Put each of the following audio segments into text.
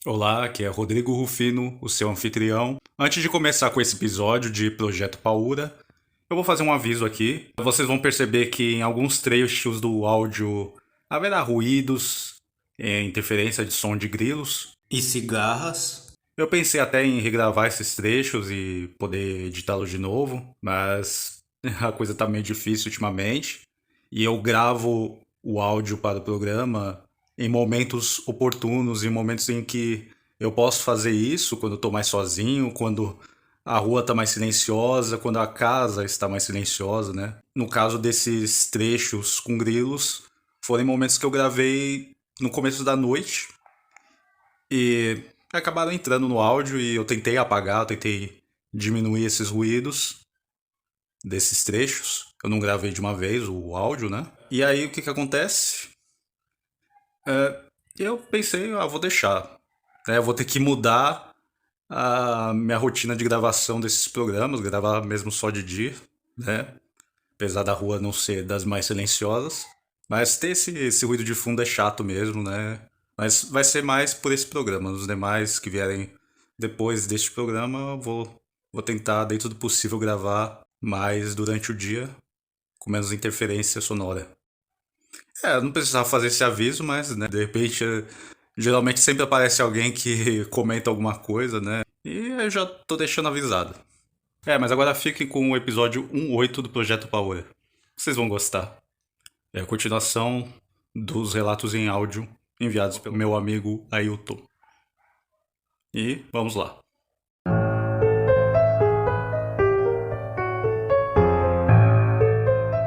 Olá, aqui é Rodrigo Rufino, o seu anfitrião. Antes de começar com esse episódio de Projeto Paura, eu vou fazer um aviso aqui. Vocês vão perceber que em alguns trechos do áudio haverá ruídos, interferência de som de grilos e cigarras. Eu pensei até em regravar esses trechos e poder editá-los de novo, mas a coisa tá meio difícil ultimamente. E eu gravo o áudio para o programa em momentos oportunos, em momentos em que eu posso fazer isso, quando eu tô mais sozinho, quando a rua tá mais silenciosa, quando a casa está mais silenciosa, né? No caso desses trechos com grilos, foram momentos que eu gravei no começo da noite e acabaram entrando no áudio e eu tentei apagar, eu tentei diminuir esses ruídos desses trechos. Eu não gravei de uma vez o áudio, né? E aí o que que acontece? Eu pensei, vou deixar. Eu vou ter que mudar a minha rotina de gravação desses programas, gravar mesmo só de dia, né? Apesar da rua não ser das mais silenciosas. Mas ter esse ruído de fundo é chato mesmo, né? Mas vai ser mais por esse programa. Os demais que vierem depois deste programa, vou tentar, dentro do possível, gravar mais durante o dia, com menos interferência sonora. Eu não precisava fazer esse aviso, mas, né, de repente, geralmente sempre aparece alguém que comenta alguma coisa, né? E eu já tô deixando avisado. Mas agora fiquem com o episódio 18 do Projeto Paola. Vocês vão gostar. É a continuação dos relatos em áudio enviados pelo meu amigo Ailton. E vamos lá.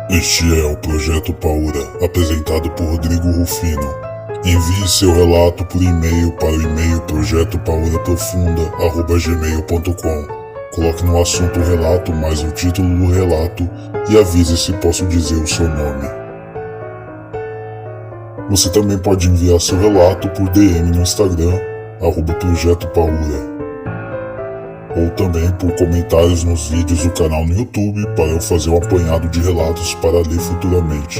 Este é o Projeto Paura, apresentado por Rodrigo Rufino. Envie seu relato por e-mail para o e-mail projetopauraprofunda@gmail.com. Coloque no assunto o relato mais o título do relato e avise se posso dizer o seu nome. Você também pode enviar seu relato por DM no Instagram, @projetopaura. Ou também por comentários nos vídeos do canal no YouTube para eu fazer um apanhado de relatos para ler futuramente.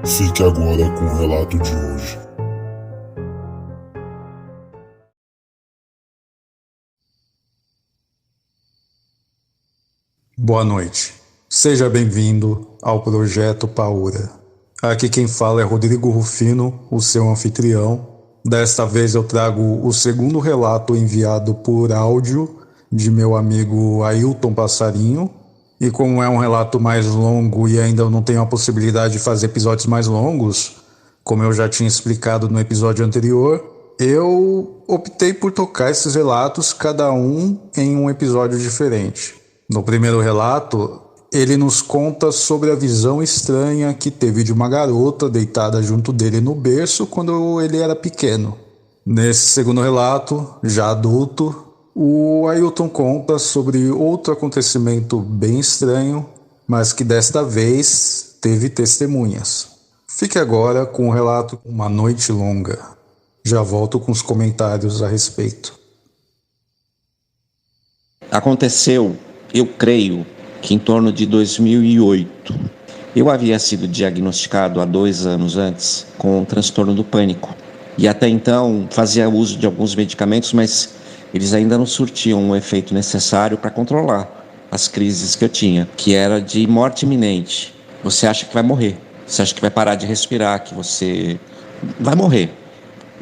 Fique agora com o relato de hoje. Boa noite. Seja bem-vindo ao Projeto Paura. Aqui quem fala é Rodrigo Rufino, o seu anfitrião. Desta vez eu trago o segundo relato enviado por áudio de meu amigo Ailton Passarinho. E como é um relato mais longo e ainda eu não tenho a possibilidade de fazer episódios mais longos, como eu já tinha explicado no episódio anterior, eu optei por tocar esses relatos, cada um em um episódio diferente. No primeiro relato, ele nos conta sobre a visão estranha que teve de uma garota deitada junto dele no berço quando ele era pequeno. Nesse segundo relato, já adulto, o Ailton conta sobre outro acontecimento bem estranho, mas que desta vez teve testemunhas. Fique agora com o relato Uma Noite Longa. Já volto com os comentários a respeito. Aconteceu, eu creio, que em torno de 2008. Eu havia sido diagnosticado há 2 anos antes com um transtorno do pânico. E até então fazia uso de alguns medicamentos, mas eles ainda não surtiam o efeito necessário para controlar as crises que eu tinha, que era de morte iminente. Você acha que vai morrer, você acha que vai parar de respirar, que você vai morrer.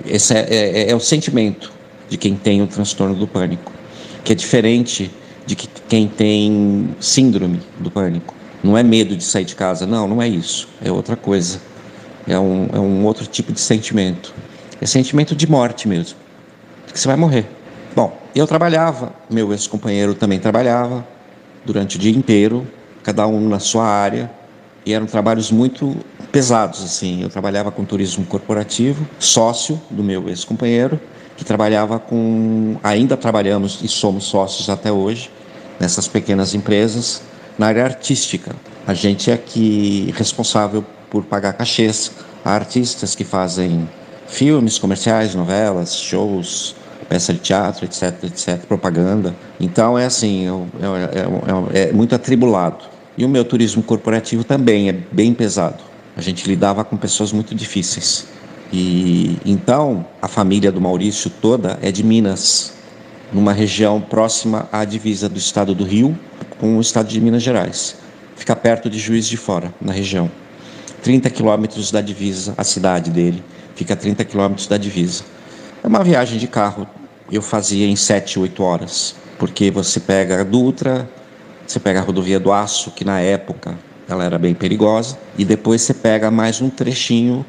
Esse é o sentimento de quem tem o transtorno do pânico, que é diferente de quem tem síndrome do pânico. Não é medo de sair de casa, não é isso. É outra coisa. É um outro tipo de sentimento. É sentimento de morte mesmo, de que você vai morrer. Bom, eu trabalhava, meu ex-companheiro também trabalhava durante o dia inteiro, cada um na sua área, e eram trabalhos muito pesados, assim. Eu trabalhava com turismo corporativo, sócio do meu ex-companheiro, que trabalhava com... Ainda trabalhamos e somos sócios até hoje, nessas pequenas empresas, na área artística. A gente é aqui responsável por pagar cachês a artistas que fazem filmes, comerciais, novelas, shows, peça de teatro, etc, propaganda. Então é assim, é muito atribulado. E o meu turismo corporativo também é bem pesado. A gente lidava com pessoas muito difíceis. E então a família do Maurício toda é de Minas, numa região próxima à divisa do estado do Rio com o estado de Minas Gerais. Fica perto de Juiz de Fora, na região. 30 quilômetros da divisa, a cidade dele fica a 30 quilômetros da divisa. É uma viagem de carro, eu fazia em 7, 8 horas, porque você pega a Dutra, você pega a rodovia do Aço, que na época ela era bem perigosa, e depois você pega mais um trechinho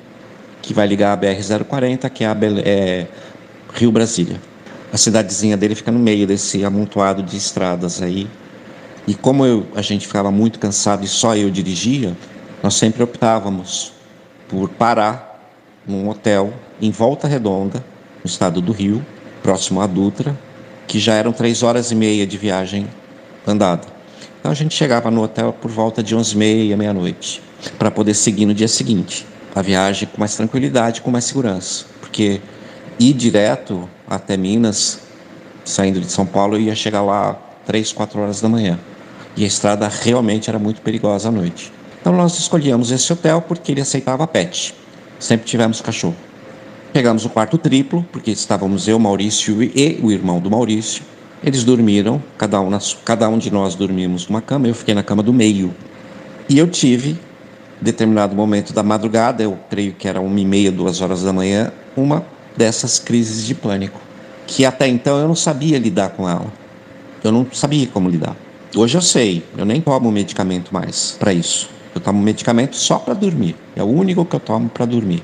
que vai ligar a BR-040, que é a Rio-Brasília. A cidadezinha dele fica no meio desse amontoado de estradas aí. E como a gente ficava muito cansado e só eu dirigia, nós sempre optávamos por parar num hotel em Volta Redonda, no estado do Rio, próximo à Dutra, que já eram 3 horas e meia de viagem andada. Então a gente chegava no hotel por volta de 11h30, meia-noite, para poder seguir no dia seguinte a viagem com mais tranquilidade, com mais segurança. Porque ir direto até Minas, saindo de São Paulo, eu ia chegar lá 3, 4 horas da manhã. E a estrada realmente era muito perigosa à noite. Então nós escolhíamos esse hotel porque ele aceitava pet. Sempre tivemos cachorro. Pegamos o quarto triplo, porque estávamos eu, Maurício e o irmão do Maurício. Eles dormiram, cada um de nós dormimos numa cama, eu fiquei na cama do meio. E eu tive, determinado momento da madrugada, eu creio que era 1h30, 2 horas da manhã, uma dessas crises de pânico, que até então eu não sabia lidar com ela. Eu não sabia como lidar. Hoje eu sei, eu nem tomo medicamento mais para isso. Eu tomo medicamento só para dormir. É o único que eu tomo para dormir,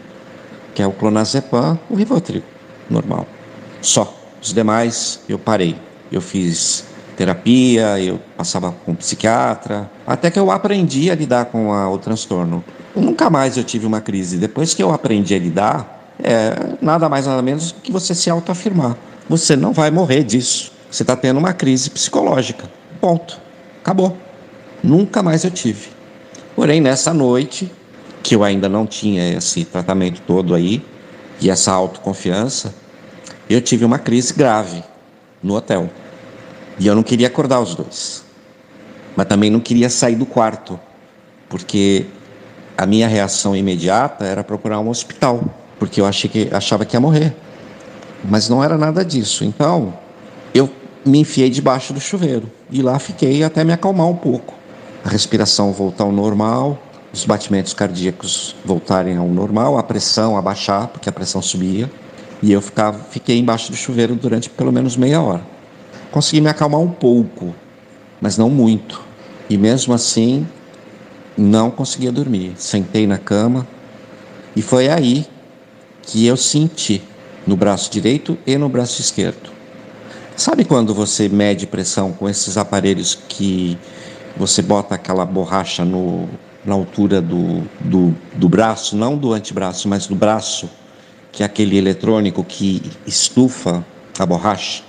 que é o clonazepam, o Rivotril, normal. Só. Os demais eu parei. Eu fiz terapia, eu passava com um psiquiatra, até que eu aprendi a lidar com o transtorno. Nunca mais eu tive uma crise. Depois que eu aprendi a lidar, nada mais nada menos que você se autoafirmar. Você não vai morrer disso. Você está tendo uma crise psicológica. Ponto. Acabou. Nunca mais eu tive. Porém, nessa noite, que eu ainda não tinha esse tratamento todo aí, e essa autoconfiança, eu tive uma crise grave no hotel. E eu não queria acordar os dois. Mas também não queria sair do quarto, porque a minha reação imediata era procurar um hospital, porque eu achava que ia morrer. Mas não era nada disso. Então, eu me enfiei debaixo do chuveiro. E lá fiquei até me acalmar um pouco. A respiração voltar ao normal, os batimentos cardíacos voltarem ao normal, a pressão abaixar, porque a pressão subia. E eu fiquei embaixo do chuveiro durante pelo menos meia hora. Consegui me acalmar um pouco, mas não muito. E mesmo assim, não conseguia dormir. Sentei na cama e foi aí que eu senti no braço direito e no braço esquerdo. Sabe quando você mede pressão com esses aparelhos que você bota aquela borracha na altura do braço, não do antebraço, mas do braço, que é aquele eletrônico que estufa a borracha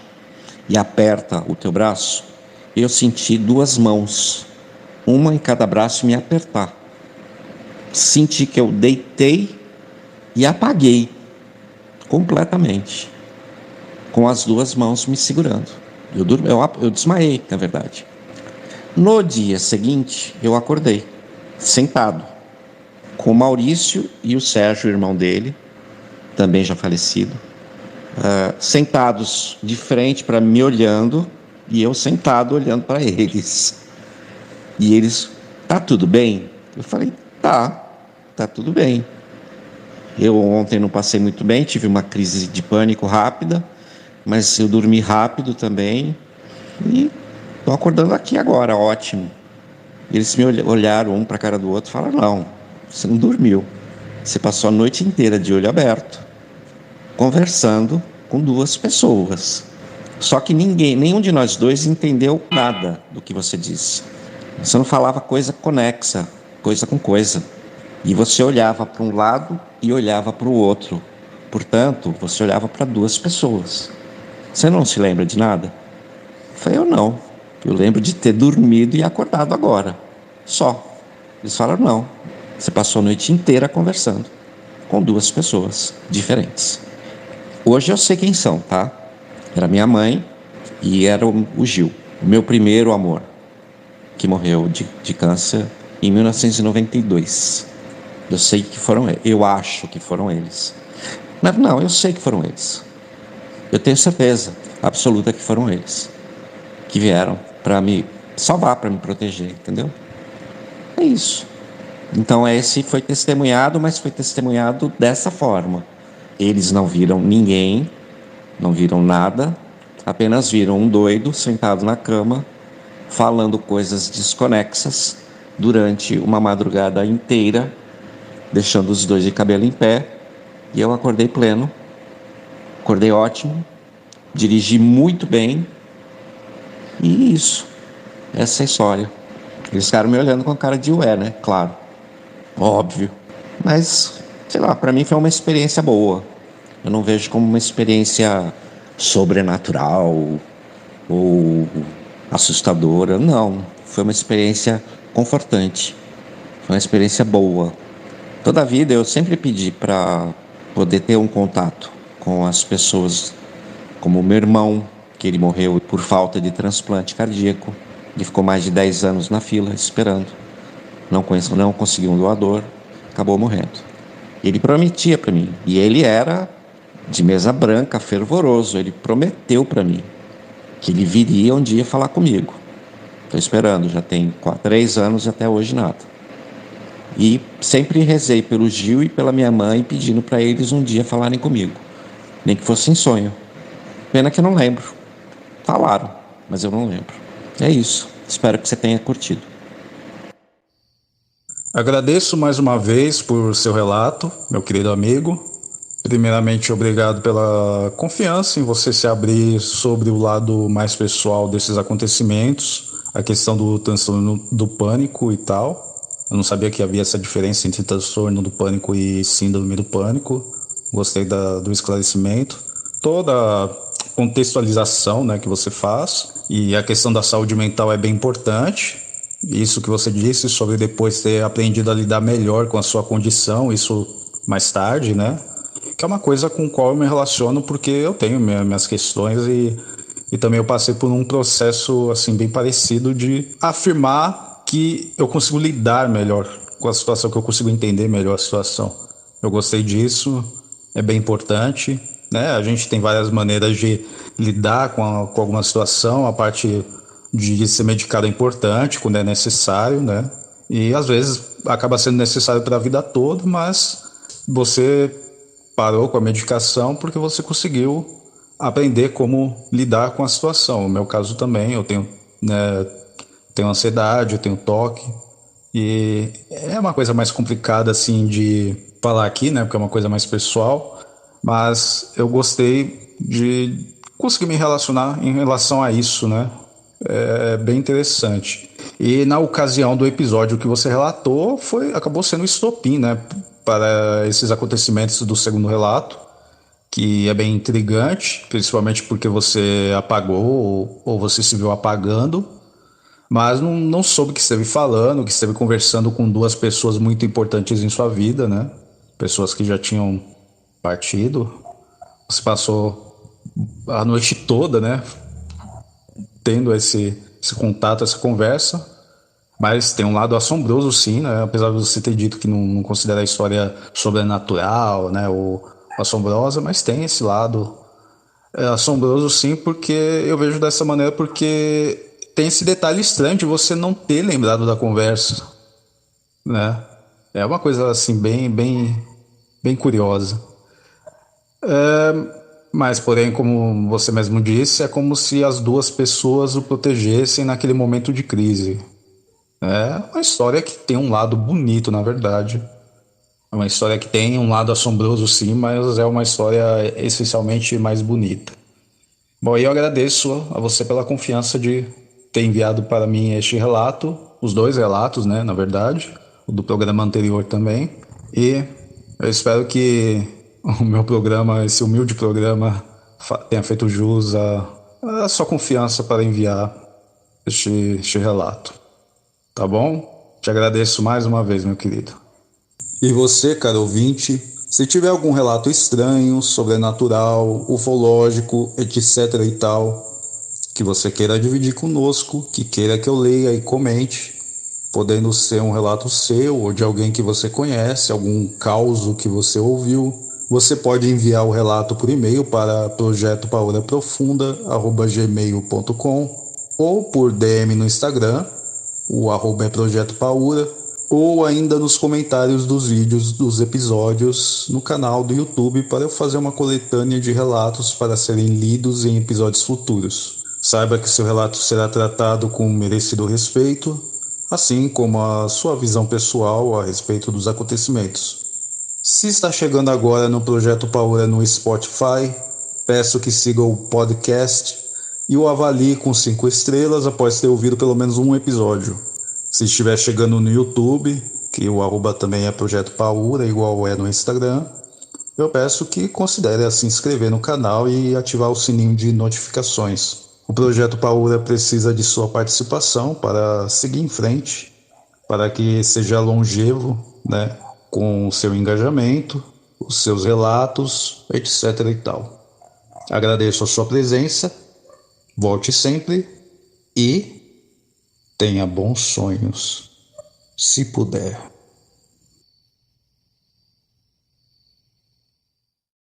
e aperta o teu braço? Eu senti 2 mãos, uma em cada braço, me apertar. Senti que eu deitei e apaguei completamente, com as 2 mãos me segurando. Eu desmaiei, na verdade. No dia seguinte, eu acordei, sentado, com o Maurício e o Sérgio, o irmão dele, também já falecido, sentados de frente para me olhando, e eu sentado olhando para eles. E eles, tá tudo bem? Eu falei, tá tudo bem. Eu ontem não passei muito bem, tive uma crise de pânico rápida, mas eu dormi rápido também, e estou acordando aqui agora, ótimo. Eles me olharam um para a cara do outro e falaram, não, você não dormiu. Você passou a noite inteira de olho aberto, conversando com 2 pessoas. Só que nenhum de nós dois entendeu nada do que você disse. Você não falava coisa conexa, coisa com coisa. E você olhava para um lado e olhava para o outro. Portanto, você olhava para 2 pessoas. Você não se lembra de nada? Eu falei, eu não. Eu lembro de ter dormido e acordado agora. Só. Eles falaram, não. Você passou a noite inteira conversando com 2 pessoas diferentes. Hoje eu sei quem são, tá? Era minha mãe e era o Gil, o meu primeiro amor, que morreu de câncer em 1992. Eu sei que foram eles. Eu acho que foram eles. Não, eu sei que foram eles. Eu tenho certeza absoluta que foram eles que vieram para me salvar, para me proteger, entendeu? É isso. Então esse foi testemunhado, mas foi testemunhado dessa forma. Eles não viram ninguém, não viram nada, apenas viram um doido sentado na cama, falando coisas desconexas durante uma madrugada inteira, deixando os dois de cabelo em pé, e eu acordei pleno, acordei ótimo, dirigi muito bem, e isso, essa é a história. Eles ficaram me olhando com cara de ué, né? Claro, óbvio, mas, sei lá, pra mim foi uma experiência boa. Eu não vejo como uma experiência sobrenatural ou assustadora, não. Foi uma experiência confortante, foi uma experiência boa. Toda a vida eu sempre pedi para poder ter um contato com as pessoas, como o meu irmão, que ele morreu por falta de transplante cardíaco. Ele ficou mais de 10 anos na fila esperando. Não conseguiu um doador, acabou morrendo. Ele prometia para mim, e ele era de mesa branca, fervoroso. Ele prometeu para mim que ele viria um dia falar comigo. Estou esperando, já tem 3 anos e até hoje nada. E sempre rezei pelo Gil e pela minha mãe, pedindo para eles um dia falarem comigo, nem que fosse em sonho. Pena que eu não lembro. Falaram, mas eu não lembro. É isso. Espero que você tenha curtido. Agradeço mais uma vez por seu relato, meu querido amigo. Primeiramente, obrigado pela confiança em você se abrir sobre o lado mais pessoal desses acontecimentos, a questão do transtorno do pânico e tal. Eu não sabia que havia essa diferença entre transtorno do pânico e síndrome do pânico. Gostei do esclarecimento. Toda a contextualização, né, que você faz. E a questão da saúde mental é bem importante. Isso que você disse sobre depois ter aprendido a lidar melhor com a sua condição, isso mais tarde, né? Que é uma coisa com a qual eu me relaciono porque eu tenho minhas questões e também eu passei por um processo assim bem parecido de afirmar que eu consigo lidar melhor com a situação, que eu consigo entender melhor a situação. Eu gostei disso, é bem importante, né? A gente tem várias maneiras de lidar com alguma situação, a parte de ser medicado é importante quando é necessário, né? E às vezes acaba sendo necessário para a vida toda, mas você parou com a medicação porque você conseguiu aprender como lidar com a situação. No meu caso também, eu tenho, né, tenho ansiedade, eu tenho toque, e é uma coisa mais complicada assim de falar aqui, né, porque é uma coisa mais pessoal, mas eu gostei de conseguir me relacionar em relação a isso, né? É bem interessante. E na ocasião do episódio que você relatou, acabou sendo o estopim, né, para esses acontecimentos do segundo relato, que é bem intrigante, principalmente porque você apagou ou você se viu apagando, mas não soube que esteve falando, que esteve conversando com 2 pessoas muito importantes em sua vida, né? Pessoas que já tinham partido. Você passou a noite toda, né, tendo esse contato, essa conversa, mas tem um lado assombroso sim, né? Apesar de você ter dito que não considera a história sobrenatural, né, ou assombrosa, mas tem esse lado assombroso sim, porque eu vejo dessa maneira, porque tem esse detalhe estranho de você não ter lembrado da conversa, né? É uma coisa assim bem curiosa. Mas, porém, como você mesmo disse, é como se as 2 pessoas o protegessem naquele momento de crise. É uma história que tem um lado bonito, na verdade. É uma história que tem um lado assombroso, sim, mas é uma história essencialmente mais bonita. Bom, eu agradeço a você pela confiança de ter enviado para mim este relato, os 2 relatos, né, na verdade, o do programa anterior também. E eu espero que o meu programa, esse humilde programa, tenha feito jus à sua confiança para enviar este relato. Tá bom? Te agradeço mais uma vez, meu querido. E você, caro ouvinte, se tiver algum relato estranho, sobrenatural, ufológico, etc e tal, que você queira dividir conosco, que queira que eu leia e comente, podendo ser um relato seu ou de alguém que você conhece, algum causo que você ouviu, você pode enviar o relato por e-mail para projetopauraprofunda@gmail.com ou por DM no Instagram, o arroba é Projeto Paura, ou ainda nos comentários dos vídeos dos episódios no canal do YouTube para eu fazer uma coletânea de relatos para serem lidos em episódios futuros. Saiba que seu relato será tratado com merecido respeito, assim como a sua visão pessoal a respeito dos acontecimentos. Se está chegando agora no Projeto Paura no Spotify, peço que siga o podcast e o avalie com 5 estrelas após ter ouvido pelo menos um episódio. Se estiver chegando no YouTube, que o arroba também é Projeto Paura, igual é no Instagram, eu peço que considere se inscrever no canal e ativar o sininho de notificações. O Projeto Paura precisa de sua participação para seguir em frente, para que seja longevo, né, com o seu engajamento, os seus relatos, etc. e tal. Agradeço a sua presença, volte sempre e tenha bons sonhos, se puder.